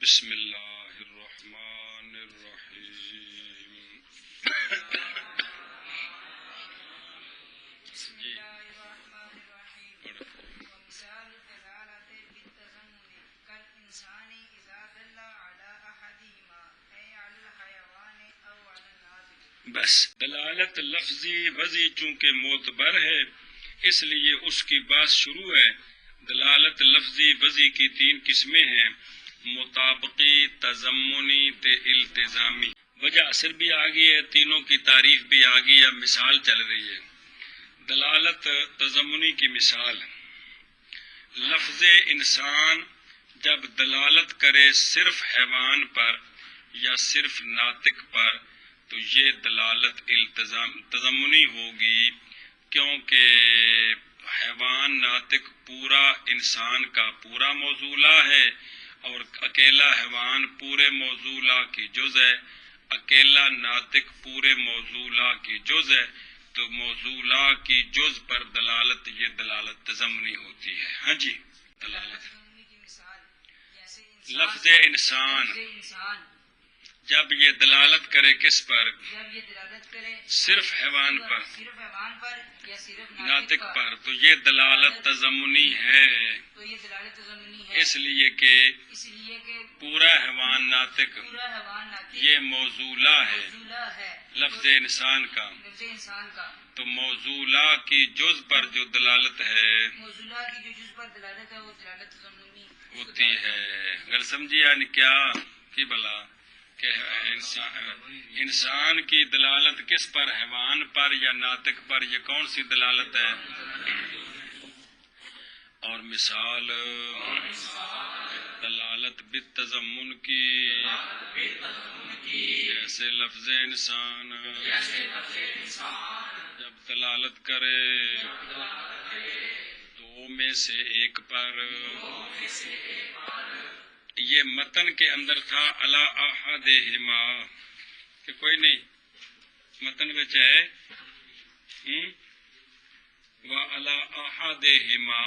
بسم اللہ الرحمن الرحیم. جی ومثال الدلالة بالتضمن كالإنسان إذا دل على أحدهما أي على الحيوان أو على الناطق. بس دلالت لفظی وضعی چونکہ معتبر ہے اس لیے اس کی بات شروع ہے. دلالت لفظی وضعی کی تین قسمیں ہیں: مطابقی، تضمنی تے التزامی. وجہ اثر بھی آ گئی ہے، تینوں کی تعریف بھی آ گئی ہے، مثال چل رہی ہے. دلالت تضمنی کی مثال: لفظ انسان جب دلالت کرے صرف حیوان پر یا صرف ناطق پر تو یہ دلالت تضمنی ہوگی، کیونکہ حیوان ناطق پورا انسان کا پورا موضوع ہے اور اکیلا حیوان پورے موضوع کی جز ہے، اکیلا ناطق پورے موضوع کی جز ہے. تو موضوع کی جز پر دلالت یہ دلالت تضمنی ہوتی ہے. ہاں جی، دلالت لفظ انسان جب یہ دلالت کرے کس پر؟ جب یہ دلالت کرے صرف حیوان پر، صرف حیوان پر یا صرف ناطق پر، تو یہ دلالت تضمنی ہے، تو یہ دلالت تضمنی ہے، اس لیے کہ پورا حیوان ناطق پورا حیوان ناطق یہ موضوع ہے موضوع ہے لفظ انسان کا. لفظ انسان کا. تو موضوع کی جز پر جو دلالت ہے موضوع کی جو جز پر دلالت ہے وہ دلالت تضمنی ہوتی ہے. اگر سمجھی یعنی کیا کہ بلا کہ انسان کی دلالت کس پر؟ حیوان پر یا ناطق پر؟ یہ کون سی دلالت ہے؟ اور مثال دلالت بالتضمن کی جیسے لفظ انسان جب دلالت کرے دو میں سے ایک پر. یہ متن کے اندر تھا علی احدہما کہ کوئی نہیں متن وچ ہے وعلی احدہما.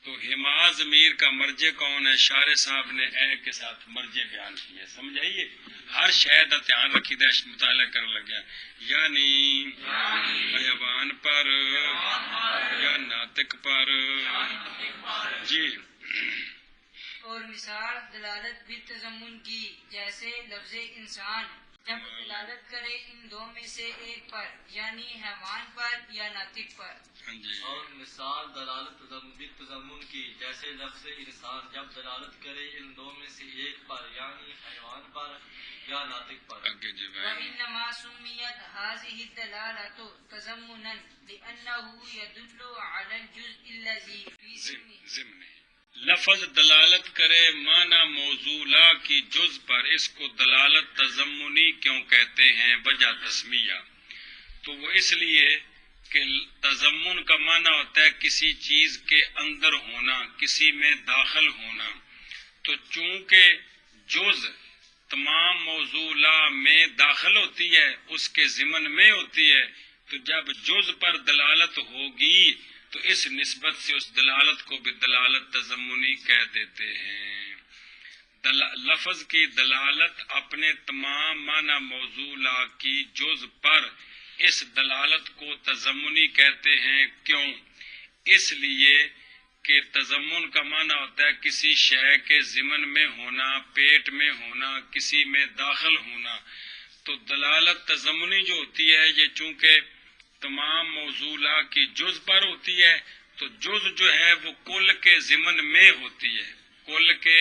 تو ہما ضمیر کا مرجع کون ہے؟ شارح صاحب نے اے کے ساتھ مرجع بیان کیا. سمجھ آئیے؟ ہر شے دا دھیان رکھی دا مطالعہ کرنے لگا، یعنی حیوان پر یا ناطق پر. جی. اور مثال دلالت بالتضمن کی جیسے لفظ انسان جب دلالت کرے ان دو میں سے ایک پر یعنی حیوان پر یا ناطق پر. اور مثال دلالت بالتضمن کی جیسے لفظ انسان جب دلالت کرے ان دو میں سے ایک پر یعنی حیوان پر یا ناطق پر. وَإِنَّمَا سُمِّيَتْ هَذِهِ الدَّلَالَةُ تَضَمُّنًا لِأَنَّهُ يَدُلُّ عَلَى الْجُزْءِ الَّذِي فِي ضِمْنِهِ. لفظ دلالت کرے معنی موضوع کی جز پر، اس کو دلالت تضمنی کیوں کہتے ہیں؟ وجہ تسمیہ. تو وہ اس لیے کہ تضمن کا معنی ہوتا ہے کسی چیز کے اندر ہونا، کسی میں داخل ہونا. تو چونکہ جز تمام موضوع میں داخل ہوتی ہے، اس کے ضمن میں ہوتی ہے، تو جب جز پر دلالت ہوگی تو اس نسبت سے اس دلالت کو بھی دلالت تضمنی کہہ دیتے ہیں. لفظ کی دلالت اپنے تمام معنی موضوع کی جز پر اس دلالت کو تضمنی کہتے ہیں. کیوں؟ اس لیے کہ تضمن کا معنی ہوتا ہے کسی شے کے ضمن میں ہونا، پیٹ میں ہونا، کسی میں داخل ہونا. تو دلالت تضمنی جو ہوتی ہے یہ چونکہ تمام موضوع کی جز پر ہوتی ہے تو جز جو ہے وہ کل کے ضمن میں ہوتی ہے، کل کے.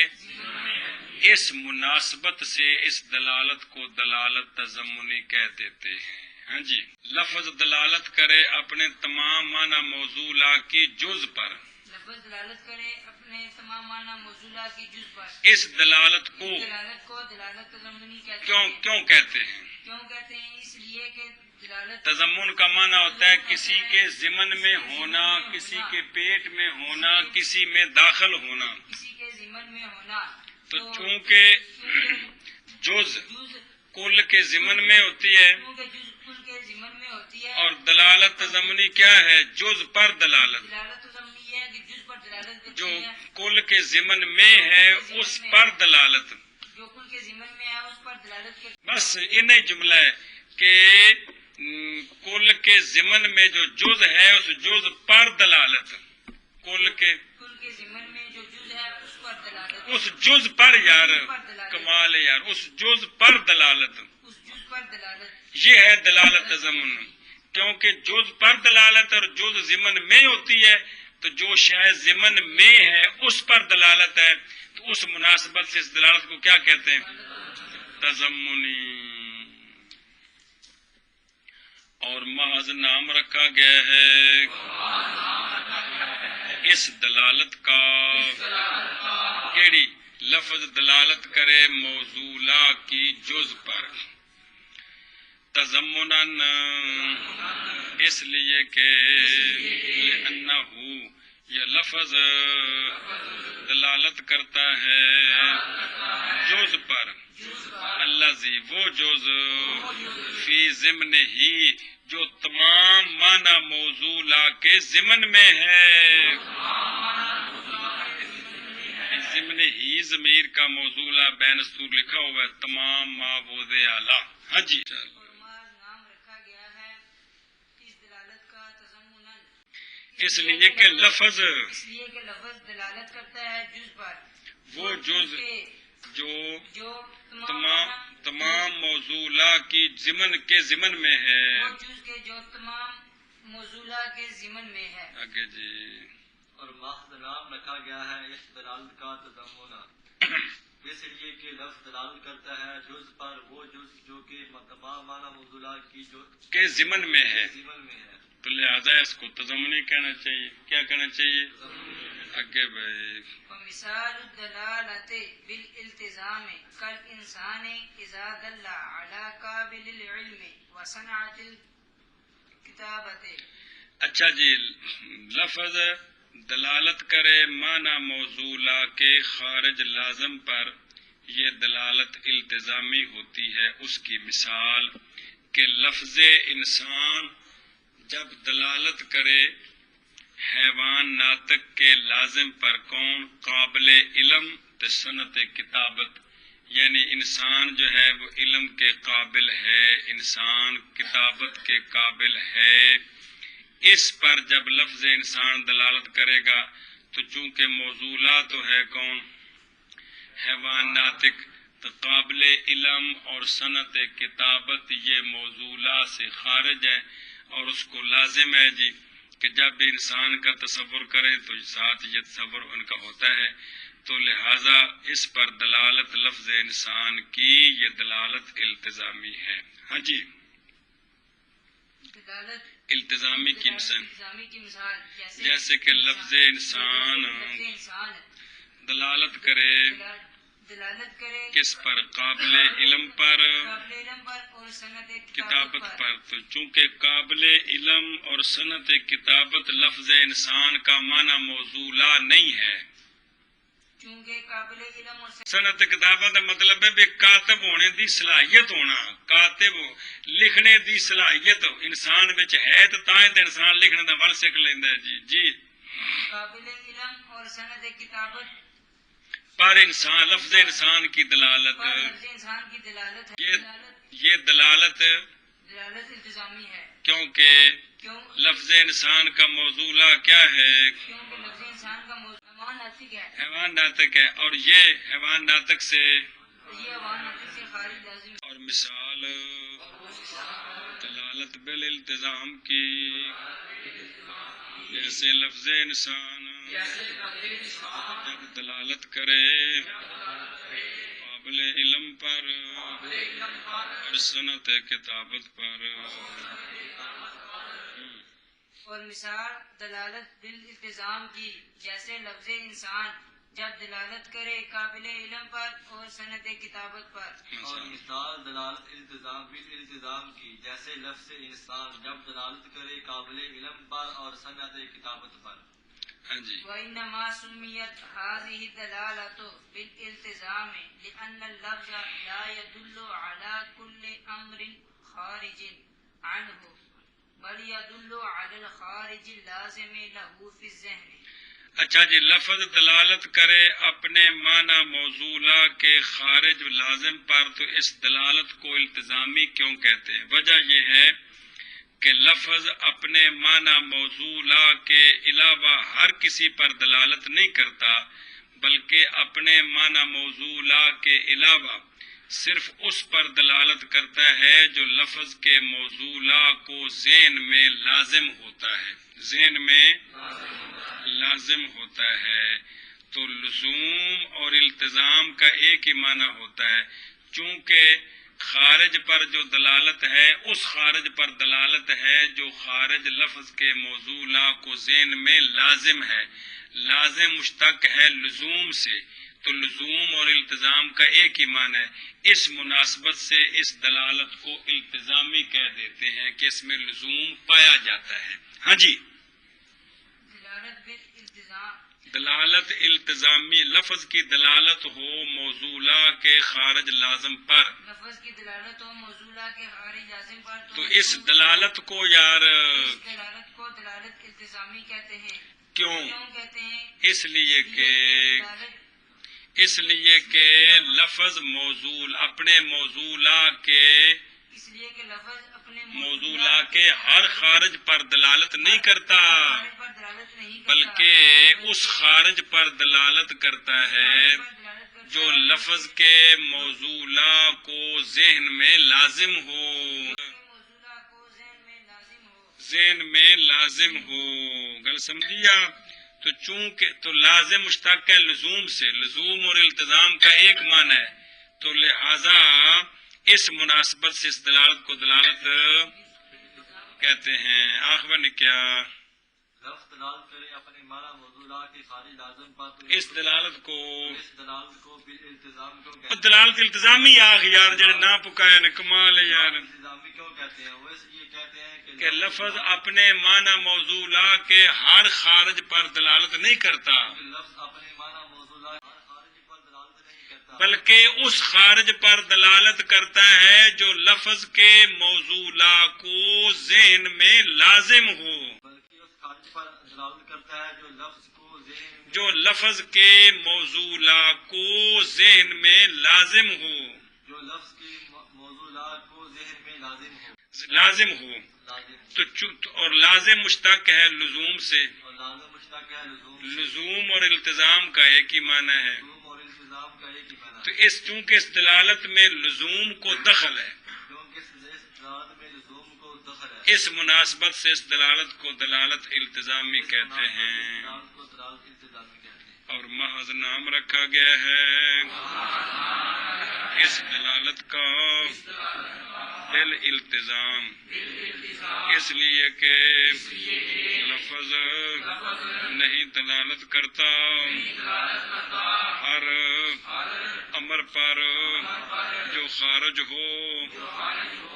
اس مناسبت سے اس دلالت کو دلالت تضمنی کہہ دیتے ہیں. ہاں جی. لفظ دلالت کرے اپنے تمام معنی موضوع کی جز پر، لفظ دلالت کرے اپنے تمام معنی موضوع کی جز پر، اس دلالت کو دلالت تضمنی کہتے کیوں ہیں. کیوں کہتے ہیں؟ کیوں کہتے ہیں؟ اس لیے کہ دلالت تضمن کا معنی ہوتا ہے کسی کے ضمن میں ہونا، کسی کے پیٹ میں ہونا، کسی میں داخل ہونا. کسی کے ضمن میں ہونا. تو چونکہ جز کل کے ضمن میں ہوتی ہے کیونکہ جز کل کے ضمن میں ہوتی ہے اور دلالت تضمنی کیا ہے؟ جز پر دلالت. دلالت تضمنی ہے کہ جز پر دلالت جو کرتی ہے، کل کے ضمن میں ہے اس پر دلالت. دلالت کرتے بس اتنا ہی جملہ ہے کہ کل کے ضمن میں جو جز ہے اس جز پر دلالت، کل کے ضمن میں جو جز ہے اس پر دلالت، اس جز پر یار کمال ہے یار، اس جز پر دلالت، اس جز پر دلالت، یہ ہے دلالت تضمن، کیونکہ جز پر دلالت اور جز ضمن میں ہوتی ہے، تو جو شے ضمن میں ہے اس پر دلالت ہے، تو اس مناسبت سے اس دلالت کو کیا کہتے ہیں؟ تضمنی۔ اور محض نام رکھا گیا ہے اس دلالت کا، کیڑی لفظ دلالت کرے موضوع کی جز پر، تضمناً اس لیے کہ لأنہ یہ لفظ دلالت کرتا ہے جز پر، الذی وہ جز فی ضمن ہی جو تمام معنی موضوع کے ضمن میں ہے، ضمن ہی ضمیر کا موضوع بین سطور لکھا ہوا ہے، تمام معبود اعلیٰ۔ ہاں جی، اور محض نام رکھا گیا ہے اس دلالت کا تضمناً، اس لیے کہ لفظ دلالت کرتا ہے جز پر، وہ جز جو جو تمام موضوع کی ضمن کے ضمن میں ہے، وہ جز کے جو تمام موضوع کے ضمن میں ہے۔ آگے جی، اور محض نام رکھا گیا ہے اس دلالت کا تضمن، اس لیے کہ لفظ دلالت کرتا ہے جز پر، وہ جز جو کہ تمام معنی موضوع کی جو کے ضمن میں ہے، ضمن میں ہے، تو لہذا اس کو تضمنی کہنا چاہیے۔ کیا کہنا چاہیے؟ آگے بھائی، ومثال الدلالت بالالتزام کالانسان اذا دل على قابل العلم وصنعت الکتابت۔ اچھا جی، لفظ دلالت کرے معنی موضوع کے خارج لازم پر، یہ دلالت التزامی ہوتی ہے۔ اس کی مثال کہ لفظ انسان جب دلالت کرے حیوان ناطق کے لازم پر، کون؟ قابل علم صنعت کتابت، یعنی انسان جو ہے وہ علم کے قابل ہے، انسان کتابت کے قابل ہے، اس پر جب لفظ انسان دلالت کرے گا تو چونکہ موضوع تو ہے کون؟ حیوان ناطق، تو قابل علم اور صنعت کتابت یہ موضوع سے خارج ہے، اور اس کو لازم ہے جی کہ جب انسان کا تصور کریں تو ساتھ یہ تصور ان کا ہوتا ہے، تو لہذا اس پر دلالت لفظ انسان کی یہ دلالت التزامی ہے۔ ہاں جی، التزامی کی مثال جیسے کہ لفظ انسان دلالت کرے کس پر؟ قابل علم پر، اور صنعت کتابت پر، تو چونکہ قابل علم اور صنعت کتابت لفظ انسان کا معنی موضوع نہیں ہے، چونکہ قابل علم اور صنعت کتابت کا مطلب ہے بے کاتب ہونے دی صلاحیت ہونا، کاتب لکھنے دی صلاحیت انسان وچ ہے، تو تائیں تے انسان لکھنے دا ول سکھ لیندا ہے جی جی۔ قابل علم اور صنعت کتابت پر انسان لفظ انسان کی دلالت، انسان کی دلالت ہے، یہ دلالت التزامی ہے، کیونکہ لفظ انسان کا موضوع کیا ہے؟ کیونکہ لفظ انسان کا موضوع حیوان ناطق ہے، حیوان ناطق ہے، اور یہ حیوان ناطق سے یہ حیوان ناطق سے خارج لازم ہے۔ اور مثال دلالت بالالتزام کی، جیسے لفظ انسان جب دلالت کرے قابل علم پر اور صنعت کتابت پر، اور مثال دلالت بالالتزام کی، جیسے لفظ انسان جب دلالت کرے قابل علم پر اور صنعت کتابت پر۔ اور مثال دلالت بالالتزام کی، جیسے لفظ انسان جب دلالت کرے قابل علم پر اور صنعت کتابت پر۔ ہاں جی، وَإِنَّمَا سُمِّيَتْ هَذِهِ الدَّلَالَةُ بِالِالْتِزَامِ لِأَنَّ اللَّفْظَ لَا يَدُلُّ عَلَى كُلِّ أَمْرٍ خَارِجٍ عَنْهُ بَلْ يَدُلُّ عَلَى الْخَارِجِ اللَّازِمِ لَهُ فِي الذِّهْنِ۔ اچھا جی، لفظ دلالت کرے اپنے معنی موضوعہ کے خارج لازم پر تو اس دلالت کو التزامی کیوں کہتے ہیں؟ وجہ یہ ہے کہ لفظ اپنے معنی موضوعہ کے علاوہ ہر کسی پر دلالت نہیں کرتا، بلکہ اپنے معنی موضوعہ کے علاوہ صرف اس پر دلالت کرتا ہے جو لفظ کے موضوعہ کو ذہن میں لازم ہوتا ہے، ذہن میں لازم ہوتا ہے۔ تو لزوم اور التزام کا ایک ہی معنی ہوتا ہے، چونکہ خارج پر جو دلالت ہے اس خارج پر دلالت ہے جو خارج لفظ کے موضوعہ کو ذہن میں لازم ہے، لازم مشتق ہے لزوم سے، تو لزوم اور التزام کا ایک ہی معنی ہے۔ اس مناسبت سے اس دلالت کو التزامی کہہ دیتے ہیں کہ اس میں لزوم پایا جاتا ہے۔ ہاں جی، دلالت بالالتزام، دلالت التزامی، لفظ کی دلالت ہو موضوعہ کے خارج لازم پر، لفظ کی دلالت ہو موضوعہ کے خارج لازم پر تو اس دلالت کو یار اس دلالت کو دلالت التزامی کہتے ہیں۔ کیوں؟ کیوں کہتے ہیں؟ اس لیے کہ لفظ موضوع اپنے موضوعہ کے اس لیے کہ لفظ اپنے موضوعہ کے ہر خارج پر دلالت نہیں کرتا، خارج پر دلالت نہیں کرتا، بلکہ اس خارج پر دلالت کرتا ہے جو لفظ کے موضوعہ کو ذہن میں لازم ہو، موضوعہ کو ذہن میں لازم ہو۔ ذہن میں لازم ہو، گل سمجھیا؟ تو چونکہ تو لازم مشتق ہے لزوم سے، لزوم اور التزام کا ایک معنی ہے، تو لہذا اس مناسبت سے اس دلالت کو دلالت کہتے ہیں۔ آخر نے کیا لفظ دلالت کرے اپنے معنی موضوعہ کے خارج لازم پر تو اس دلالت کو اس دلالت کو بالالتزام کیوں کہتے ہیں؟ دلالت التزامی آخ یار جڑے نہ پکایا نے کمال ہے یار، التزامی کیوں کہتے ہیں؟ وہ اس لیے کہتے ہیں کہ لفظ اپنے معنی موضوعہ کے ہر خارج پر دلالت نہیں کرتا، لفظ اپنے معنی موضوعہ ہر خارج پر دلالت نہیں کرتا، بلکہ اس خارج پر دلالت کرتا ہے جو لفظ کے موضوعہ کو ذہن میں لازم ہو، بلکہ اس خارج پر دلالت کرتا ہے جو لفظ کو ذہن میں جو لفظ کے موضوعہ کو ذہن میں لازم ہو، جو لفظ کے موضوعہ کو ذہن میں لازم ہو، لازم ہو، تو اور لازم مشتق ہے لزوم سے، اور لازم مشتق ہے لزوم، لزوم اور التزام کا ایک ہی معنی ہے، لزوم اور التزام کا ایک ہی معنی تو ہے۔ چونکہ اس دلالت میں لزوم کو دخل ہے، کیونکہ اس دلالت میں لزوم کو دخل ہے، اس مناسبت سے اس دلالت کو دلالت التزامی کہتے ہیں، دلالت کو دلالت التزامی کہتے ہیں۔ اور محض نام رکھا گیا ہے اس دلالت کا الالتزام، اس لیے کہ لفظ نہیں دلالت کرتا ہر امر پر جو خارج ہو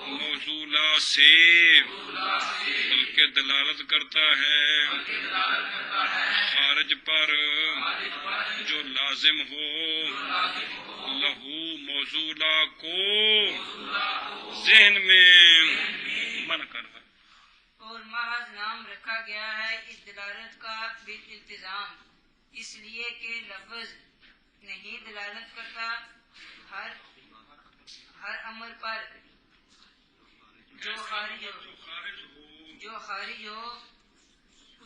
موضوعہ سے، بلکہ دلالت کرتا ہے خارج پر جو لازم ہو لہو موضوعہ کو ذہن میں من کرنا۔ اور محض نام رکھا گیا ہے اس دلالت کا بالالتزام، اس لیے کہ لفظ نہیں دلالت کرتا ہر امر پر جو خارج ہو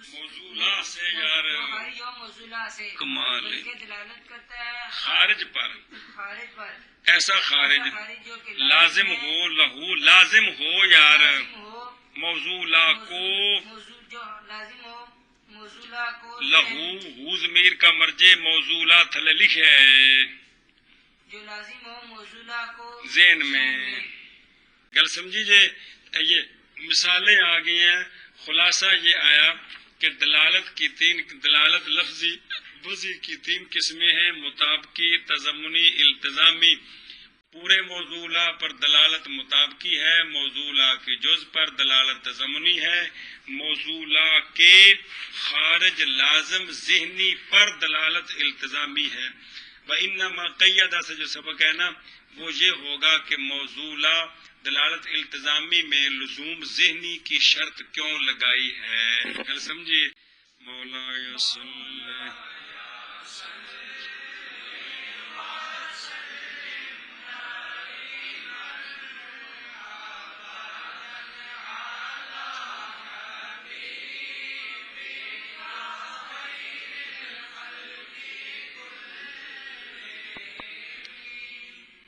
موضوعہ سے یار جو خارج ہو موضوعہ سے، کمال ہے، بلکہ دلالت کرتا ہے خارج پر، خارج پر، ایسا خارج جو کہ لازم ہو لہو، لازم ہو یار لازم ہو موضوعہ کو موضوع جو لازم ہو موضوعہ کو لہو، ہو ضمیر کا مرجع موضوعہ تھلے لکھے ہے جو لازم ہو موضوعہ کو ذہن میں، گل سمجھی جے؟ یہ مثالیں آ گئی ہیں، خلاصہ یہ آیا کہ دلالت لفظی کی تین قسمیں ہیں، مطابقی، تضمنی، التزامی۔ پورے موضوعہ پر دلالت مطابقی ہے، موضوعہ کے جز پر دلالت تضمنی ہے، موضوعہ کے خارج لازم ذہنی پر دلالت التزامی ہے۔ وَإِنَّمَا قَيَّدَ سے جو سبق ہے نا وہ یہ ہوگا کہ موضوعہ دلالت التزامی میں لزوم ذہنی کی شرط کیوں لگائی ہے، کل سمجھیے۔ مولا صلی